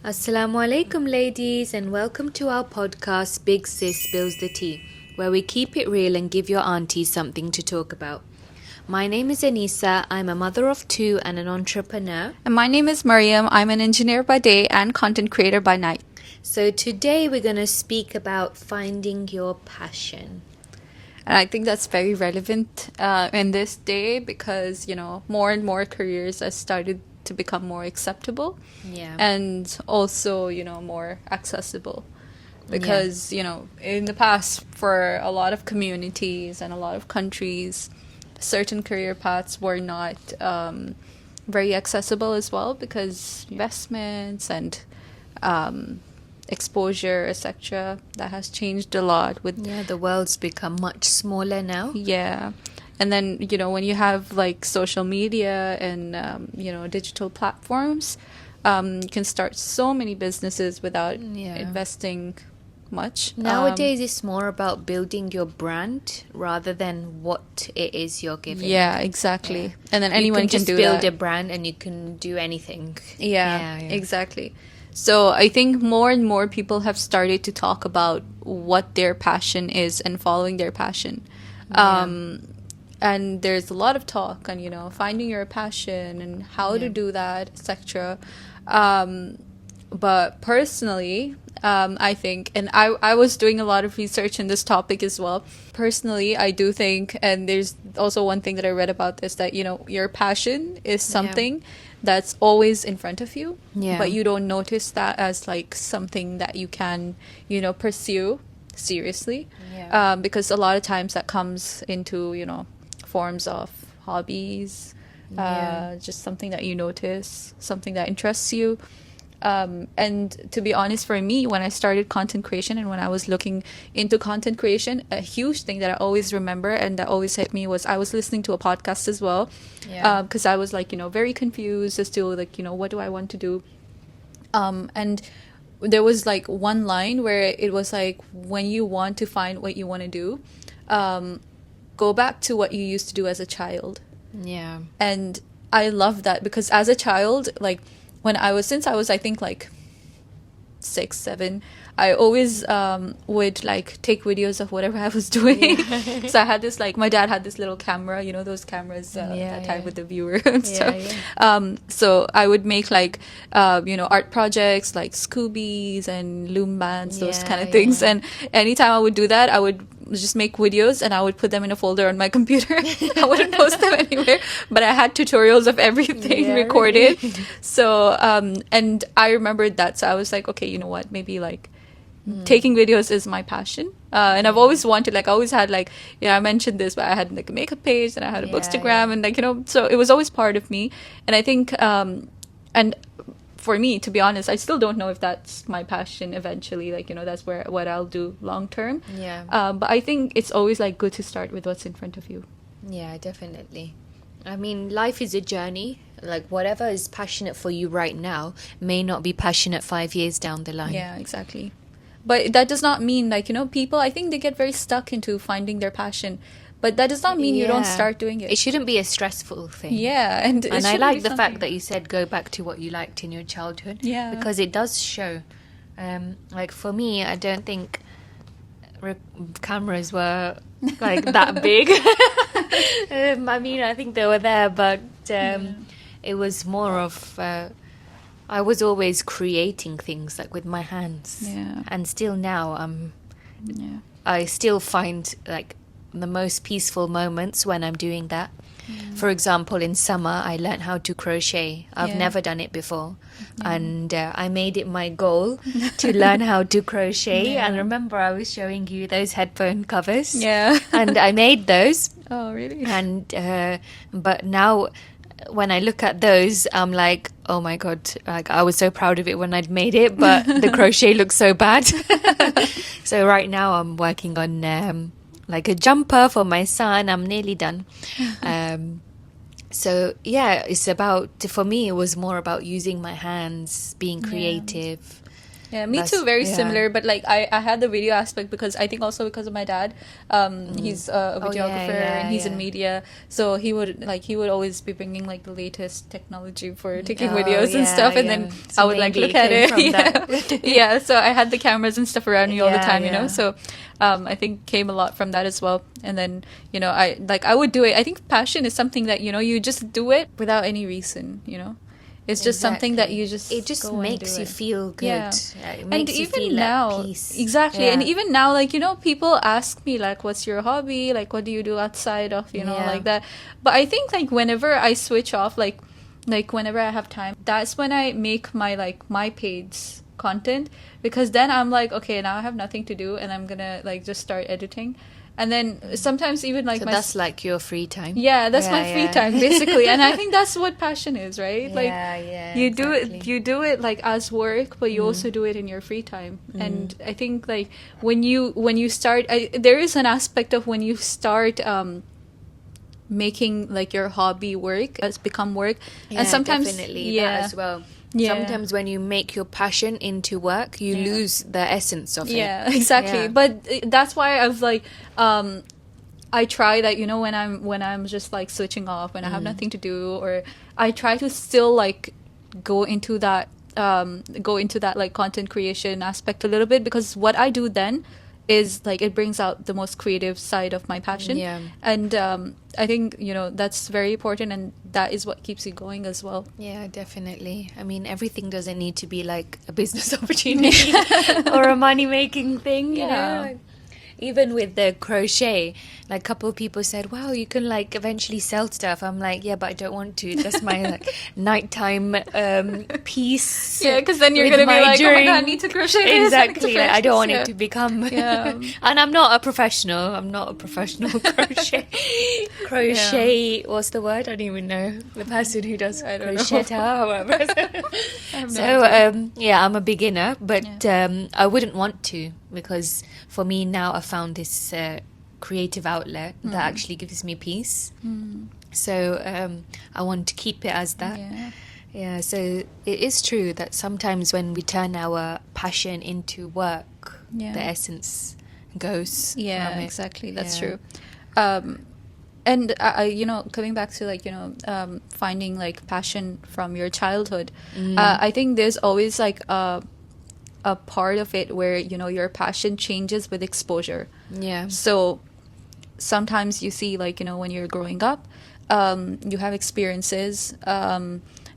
Assalamu alaikum, ladies, and welcome to our podcast, Big Sis Spills the Tea, where we keep it real and give your auntie something to talk about. My name is Anisa. I'm a mother of two and an entrepreneur. And my name is Mariam. I'm an engineer by day and content creator by night. So today we're going to speak about finding your passion. And I think that's very relevant in this day because, more and more careers have started to become more acceptable. Yeah. And also, more accessible. Because, in the past, for a lot of communities and a lot of countries, certain career paths were not very accessible as well because investments and exposure, etc. That has changed a lot with the world's become much smaller now. Yeah. And then, when you have like social media and, digital platforms, you can start so many businesses without investing much. Nowadays, it's more about building your brand rather than what it is you're giving. Yeah, exactly. Yeah. And then anyone can do that. You can just build a brand and you can do anything. Yeah, exactly. So I think more and more people have started to talk about what their passion is and following their passion. And there's a lot of talk on, finding your passion and how to do that, etc. But personally, I think, and I was doing a lot of research in this topic as well. Personally, I do think, and there's also one thing that I read about this, that, your passion is something that's always in front of you, but you don't notice that as like something that you can, pursue seriously. Because a lot of times that comes into, forms of hobbies, just something that you notice, something that interests you. And to be honest, for me, when I started content creation and when I was looking into content creation, a huge thing that I always remember and that always hit me was I was listening to a podcast as well, because I was like, very confused as to like, what do I want to do? And there was like one line where it was like, when you want to find what you want to do, go back to what you used to do as a child. Yeah. And I love that because as a child, like, since I was, I think, like 6, 7, I always would like take videos of whatever I was doing. So I had this, like, my dad had this little camera, those cameras that time with the viewer and stuff. So I would make like, art projects like Scoobies and loom bands, those kind of things. And anytime I would do that, I would just make videos and I would put them in a folder on my computer. I wouldn't post them anywhere, but I had tutorials of everything recorded. Really? So, and I remembered that. So I was like, okay, you know what? Maybe like taking videos is my passion. And I've always wanted, like, I always had like, I mentioned this, but I had like a makeup page and I had a Bookstagram and like, so it was always part of me. And I think, and for me, to be honest, I still don't know if that's my passion eventually. Like, that's what I'll do long term. But I think it's always like good to start with what's in front of you. Yeah, definitely. I mean, life is a journey. Like, whatever is passionate for you right now may not be passionate 5 years down the line. Yeah, exactly. But that does not mean, like, people, I think they get very stuck into finding their passion. But that does not mean you don't start doing it. It shouldn't be a stressful thing. Yeah. And I like the fact that you said go back to what you liked in your childhood. Yeah. Because it does show. Like, for me, I don't think cameras were like that big. I mean, I think they were there, but it was more of... I was always creating things like with my hands. Yeah. And still now, I still find like the most peaceful moments when I'm doing that. For example, in summer, I learned how to crochet. I've never done it before. And I made it my goal to learn how to crochet. And remember, I was showing you those headphone covers. Yeah. And I made those. Oh, really? And, but now when I look at those, I'm like, oh my God, like I was so proud of it when I'd made it, but the crochet looks so bad. So right now I'm working on like a jumper for my son. I'm nearly done. So yeah, it's about, for me, it was more about using my hands, being creative. Yeah, me too. Very similar, but like I had the video aspect because I think also because of my dad. He's a videographer and he's in media, so he would always be bringing like the latest technology for taking videos and stuff, and then so I would like look at it. Yeah, so I had the cameras and stuff around me all the time, you know. So I think came a lot from that as well. And then I would do it. I think passion is something that you just do it without any reason, It's just something that you just makes you feel good. Yeah. It makes you feel now, at peace. Exactly. Yeah. And even now, like, people ask me, like, what's your hobby? Like, what do you do outside of, like that? But I think, like, whenever I switch off, like whenever I have time, that's when I make my page content, because then I'm like, okay, now I have nothing to do and I'm gonna, like, just start editing. And then sometimes even like that's like your free time. Yeah, that's my free time basically. And I think that's what passion is, right? Like you do it like as work, but you also do it in your free time. And I think like when you start, there is an aspect of when you start making like your hobby work, it's become work. And sometimes definitely that as well. Yeah. Sometimes when you make your passion into work, you lose the essence of it. Yeah, exactly. Yeah. But that's why I've like I try that, when I'm just like switching off, when I have nothing to do, or I try to still like go into that like content creation aspect a little bit, because what I do then is like it brings out the most creative side of my passion. Yeah. And I think that's very important, and that is what keeps you going as well. Yeah, definitely. I mean, everything doesn't need to be like a business opportunity or a money making thing, you know. Like, even with the crochet, like a couple of people said, wow, you can like eventually sell stuff. I'm like, yeah, but I don't want to. That's my like nighttime piece. Yeah, because then you're going to be like, oh my God, I need to crochet this. Exactly. Like, I don't want it to become... And I'm not a professional. I'm not a professional crochet. What's the word? I don't even know. The person who does crochet or whatever. So, I'm a beginner, but I wouldn't want to, because for me now I found this creative outlet that actually gives me peace. So I want to keep it as that. Yeah, so it is true that sometimes when we turn our passion into work, the essence goes from it. Exactly, that's true. And coming back to like finding like passion from your childhood, I think there's always like a part of it where your passion changes with exposure. So sometimes you see like when you're growing up, you have experiences,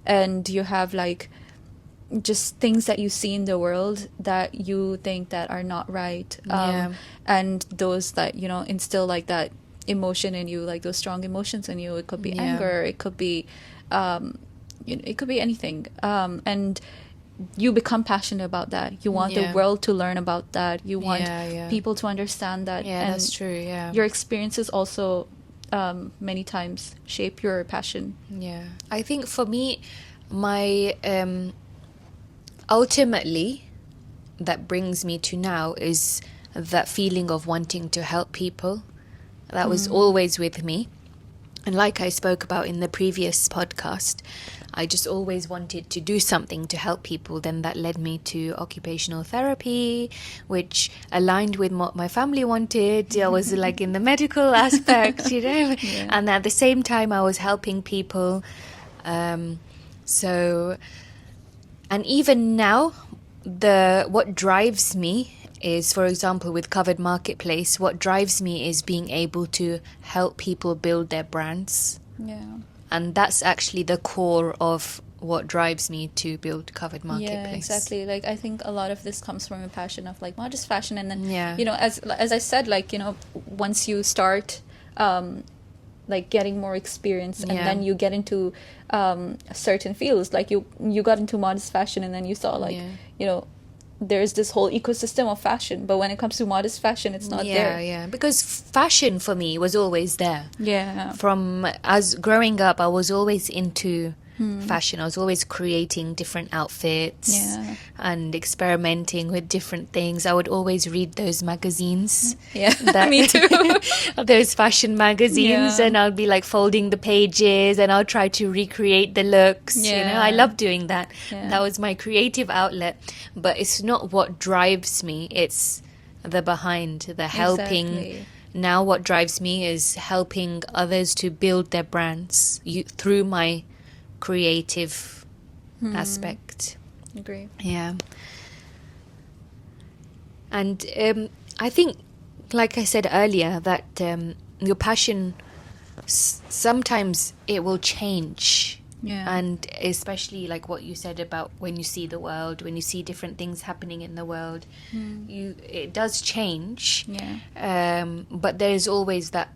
and you have like just things that you see in the world that you think that are not right, and those that instill like that emotion in you, like those strong emotions in you. It could be anger, it could be it could be anything, and you become passionate about that. You want the world to learn about that. You want people to understand that. Yeah, and that's true. Yeah, your experiences also many times shape your passion. Yeah, I think for me, my ultimately that brings me to now is that feeling of wanting to help people. That was always with me. And like I spoke about in the previous podcast, I just always wanted to do something to help people. Then that led me to occupational therapy, which aligned with what my family wanted. I was like in the medical aspect, and at the same time I was helping people. So, and even now, what drives me is, for example, with Covered Marketplace, what drives me is being able to help people build their brands. And that's actually the core of what drives me to build Covered Marketplace. Yeah, exactly. Like, I think a lot of this comes from a passion of like modest fashion, and then as I said, like once you start like getting more experience, and then you get into certain fields, like you got into modest fashion, and then you saw like there's this whole ecosystem of fashion, but when it comes to modest fashion, it's not there. Yeah, because fashion for me was always there. Yeah. From as growing up, I was always into fashion. I was always creating different outfits and experimenting with different things. I would always read those magazines. Yeah, me too. Those fashion magazines, and I'll be like folding the pages and I'll try to recreate the looks. I love doing that. That was my creative outlet, but it's not what drives me. It's the behind, the helping. Exactly. Now what drives me is helping others to build their brands through my creative aspect. Agree. Yeah. And I think, like I said earlier, that your passion, sometimes it will change. Yeah. And especially like what you said about when you see the world, when you see different things happening in the world, it does change. Yeah. But there's always that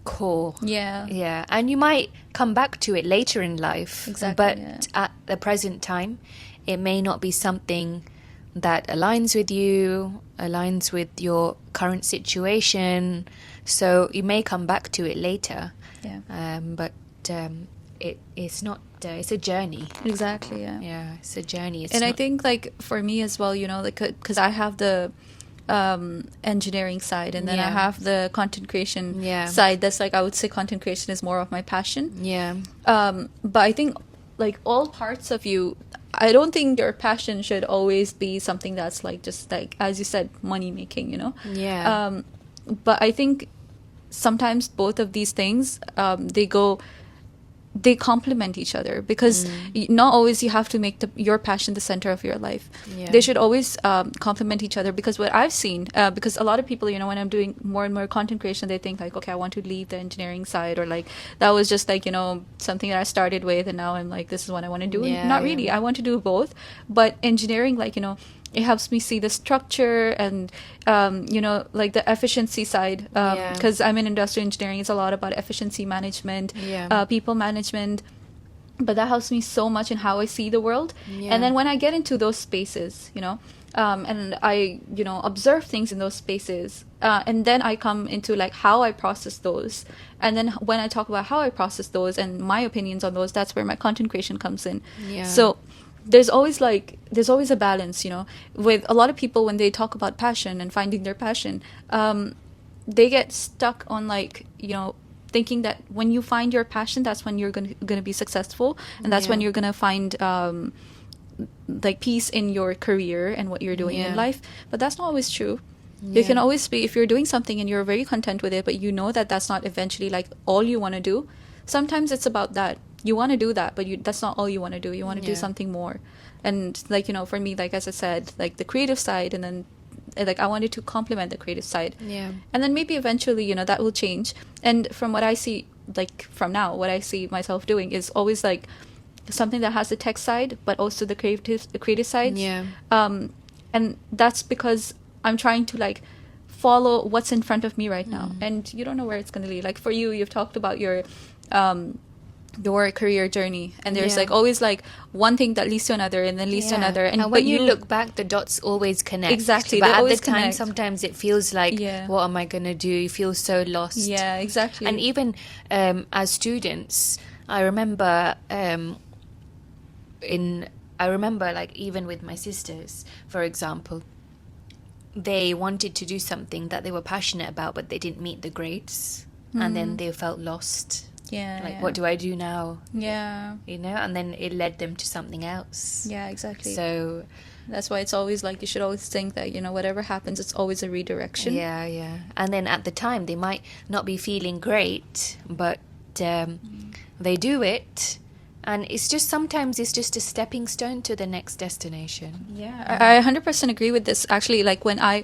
core. Yeah. And you might come back to it later in life. Exactly. But at the present time, it may not be something that aligns with you, aligns with your current situation. So you may come back to it later. Yeah. But it's not. It's a journey. Exactly. Yeah. Yeah, it's a journey. And I think like for me as well, like because I have the engineering side, and then I have the content creation side. That's like, I would say content creation is more of my passion. Yeah. But I think like all parts of you, I don't think your passion should always be something that's like just like, as you said, money making. Yeah. But I think sometimes both of these things they complement each other, because not always you have to make your passion the center of your life. They should always complement each other, because what I've seen, because a lot of people, when I'm doing more and more content creation, they think like, okay, I want to leave the engineering side, or like that was just like something that I started with and now I'm like, this is what I want to do. Not really. I want to do both, but engineering, like it helps me see the structure and like the efficiency side, because I'm in industrial engineering. It's a lot about efficiency management, people management, but that helps me so much in how I see the world. And then when I get into those spaces, and I observe things in those spaces, and then I come into like how I process those, and then when I talk about how I process those and my opinions on those, that's where my content creation comes in. So there's always a balance, with a lot of people. When they talk about passion and finding their passion, they get stuck on like, thinking that when you find your passion, that's when you're gonna be successful, and that's when you're gonna find like peace in your career and what you're doing in life. But that's not always true. You can always be, if you're doing something and you're very content with it, but that's not eventually like all you want to do. Sometimes it's about that. You want to do that, but that's not all you want to do. You want to do something more. And like, for me, like as I said, like the creative side, and then like I wanted to complement the creative side. And then maybe eventually, that will change. And from what I see, like from now, what I see myself doing is always like something that has the tech side, but also the creative side. And that's because I'm trying to like follow what's in front of me right now. And you don't know where it's going to lead. Like for you, you've talked about your career journey, and there's like always like one thing that leads to another, and then leads to another, and when you look back, the dots always connect. Exactly. But at the time, connect. Sometimes it feels like, what am I gonna do? You feel so lost. Exactly. And even as students, I remember like even with my sisters, for example, they wanted to do something that they were passionate about, but they didn't meet the grades, and then they felt lost. What do I do now? And then it led them to something else. Exactly. So that's why it's always like, you should always think that whatever happens, it's always a redirection. And then at the time they might not be feeling great, but they do it, and it's just sometimes it's just a stepping stone to the next destination. I 100% agree with this. Actually, like when I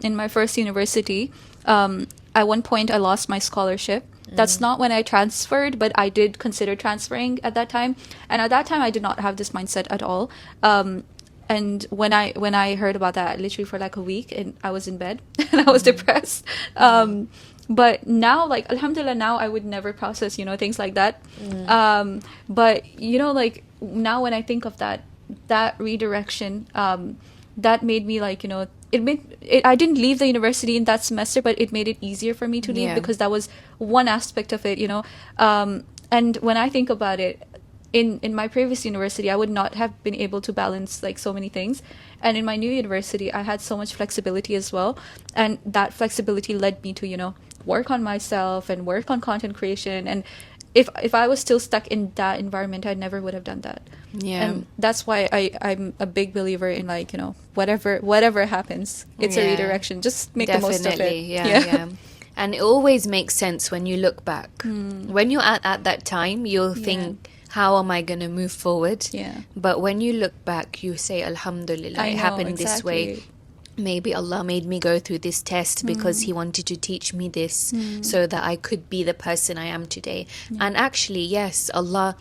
in my first university, at one point I lost my scholarship. That's not when I transferred, but I did consider transferring at that time. And at that time, I did not have this mindset at all. And when I heard about that, literally for like a week, and I was in bed and I was depressed. But now, like, alhamdulillah, now I would never process, things like that. But, like now when I think of that redirection, that made me like, I didn't leave the university in that semester, but it made it easier for me to leave, because that was one aspect of it, and when I think about it, in my previous university, I would not have been able to balance like so many things. And in my new university, I had so much flexibility as well. And that flexibility led me to, work on myself and work on content creation. And if I was still stuck in that environment, I never would have done that. Yeah. And that's why I'm a big believer in like, whatever happens, it's a redirection. Just make the most of it. Yeah. And it always makes sense when you look back. When you're at that time, you'll think, how am I going to move forward? Yeah. But when you look back, you say, Alhamdulillah, it happened this way. Maybe Allah made me go through this test because He wanted to teach me this so that I could be the person I am today. And actually, yes, Allah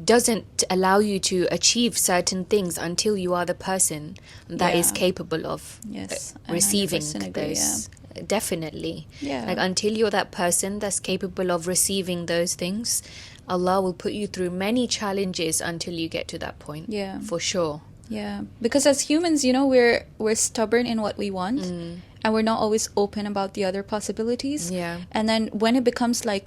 doesn't allow you to achieve certain things until you are the person that is capable of receiving those. Definitely. Yeah. Like until you're that person that's capable of receiving those things, Allah will put you through many challenges until you get to that point. Yeah. For sure. Yeah. Because as humans, we're stubborn in what we want and we're not always open about the other possibilities. Yeah. And then when it becomes you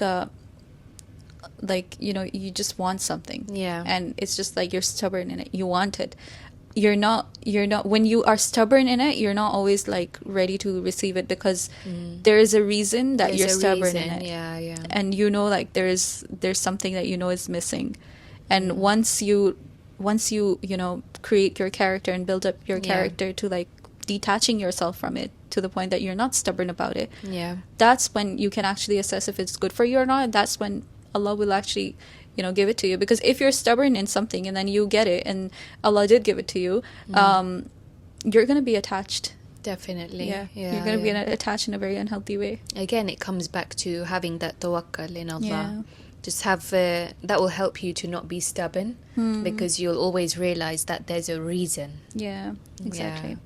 just want something. Yeah. And it's just like you're stubborn in it. You want it. You're not when you are stubborn in it, you're not always like ready to receive it because there is a reason that you're stubborn in it. Yeah. And like there's something that is missing. And once you create your character and build up your character to like detaching yourself from it to the point that you're not stubborn about it. Yeah. That's when you can actually assess if it's good for you or not, and that's when Allah will actually give it to you. Because if you're stubborn in something and then you get it and Allah did give it to you, you're going to be attached. Definitely. Yeah. You're going to be attached in a very unhealthy way. Again, it comes back to having that tawakkul in Allah. Yeah. Just have that will help you to not be stubborn because you'll always realize that there's a reason. Yeah, exactly.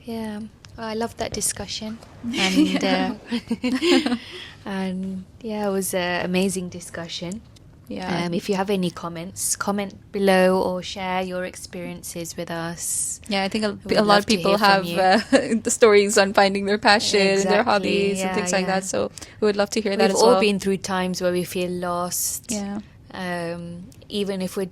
Yeah. Well, I love that discussion. And and it was an amazing discussion. Yeah. If you have any comments, comment below or share your experiences with us. Yeah, I think a lot of people have the stories on finding their passion and their hobbies and things like that. So we would love to hear that as well. We've all been through times where we feel lost. Yeah. Even if we're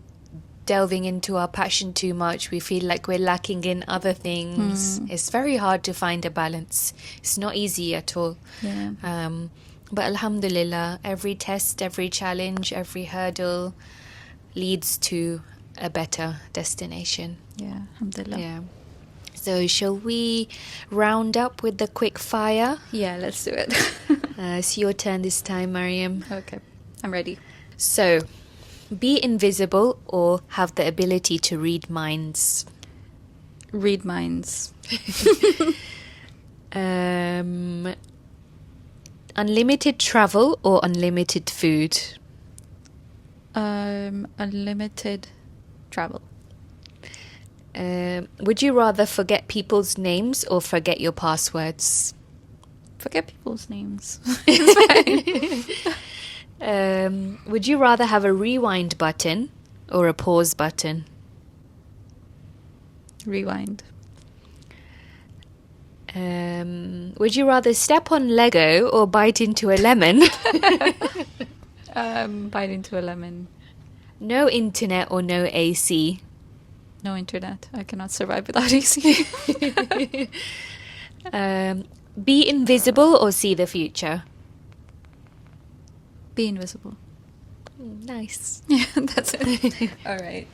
delving into our passion too much, we feel like we're lacking in other things. It's very hard to find a balance. It's not easy at all. Yeah. But alhamdulillah, every test, every challenge, every hurdle leads to a better destination. Yeah, alhamdulillah. Yeah. So shall we round up with the quick fire? Yeah, let's do it. It's your turn this time, Mariam. Okay, I'm ready. So, be invisible or have the ability to read minds? Read minds. Unlimited travel or unlimited food? Unlimited travel. Would you rather forget people's names or forget your passwords? Forget people's names. Would you rather have a rewind button or a pause button? Rewind. Would you rather step on Lego or bite into a lemon? Bite into a lemon. No internet or no AC? No internet. I cannot survive without AC. Be invisible or see the future? Be invisible. Nice. Yeah, that's it. All right.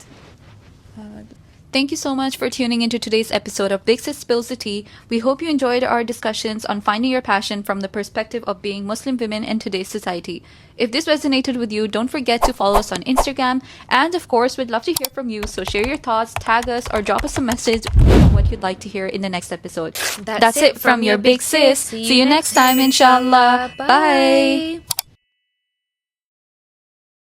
Thank you so much for tuning into today's episode of Big Sis Spills the Tea. We hope you enjoyed our discussions on finding your passion from the perspective of being Muslim women in today's society. If this resonated with you, don't forget to follow us on Instagram. And of course, we'd love to hear from you. So share your thoughts, tag us, or drop us a message on what you'd like to hear in the next episode. That's it from your Big Sis. See you next time, inshallah. Bye.